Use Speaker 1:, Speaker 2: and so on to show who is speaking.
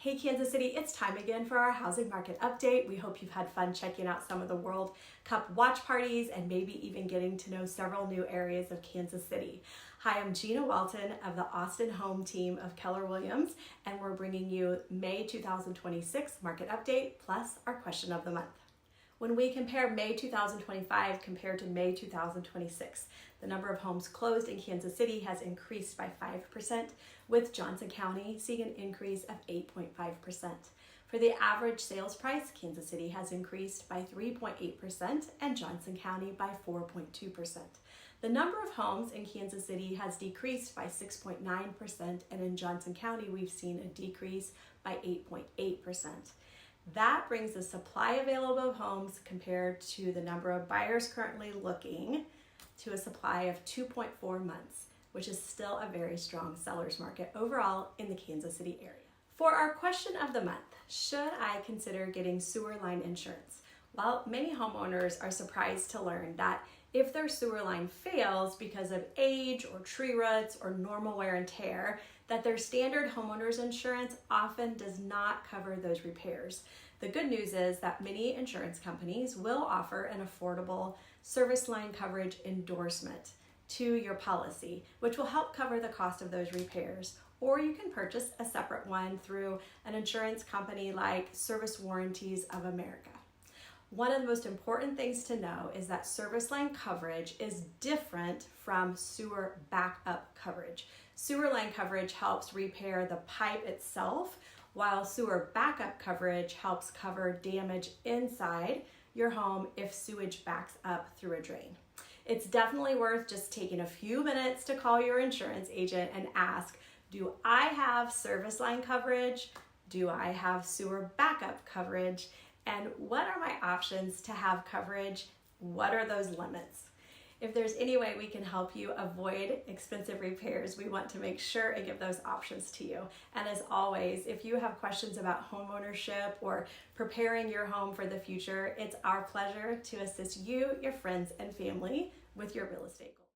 Speaker 1: Hey Kansas City, it's time again for our housing market update. We hope you've had fun checking out some of the World Cup watch parties and maybe even getting to know several new areas of Kansas City. Hi, I'm Gina Walton of the Austin home team of Keller Williams, and we're bringing you May 2026 market update plus our question of the month. When we compare May 2025 compared to May 2026, the number of homes closed in Kansas City has increased by 5%, with Johnson County seeing an increase of 8.5%. For the average sales price, Kansas City has increased by 3.8% and Johnson County by 4.2%. The number of homes in Kansas City has decreased by 6.9%, and in Johnson County we've seen a decrease by 8.8%. That brings the supply available of homes compared to the number of buyers currently looking to a supply of 2.4 months, which is still a very strong seller's market overall in the Kansas City area. For our question of the month, should I consider getting sewer line insurance? Well, many homeowners are surprised to learn that if their sewer line fails because of age or tree roots or normal wear and tear, that their standard homeowners insurance often does not cover those repairs. The good news is that many insurance companies will offer an affordable service line coverage endorsement to your policy, which will help cover the cost of those repairs. Or you can purchase a separate one through an insurance company like Service Warranties of America. One of the most important things to know is that service line coverage is different from sewer backup coverage. Sewer line coverage helps repair the pipe itself, while sewer backup coverage helps cover damage inside your home if sewage backs up through a drain. It's definitely worth just taking a few minutes to call your insurance agent and ask, do I have service line coverage? Do I have sewer backup coverage? And what are my options to have coverage? What are those limits? If there's any way we can help you avoid expensive repairs, we want to make sure and give those options to you. And as always, if you have questions about home ownership or preparing your home for the future, it's our pleasure to assist you, your friends, and family with your real estate goals.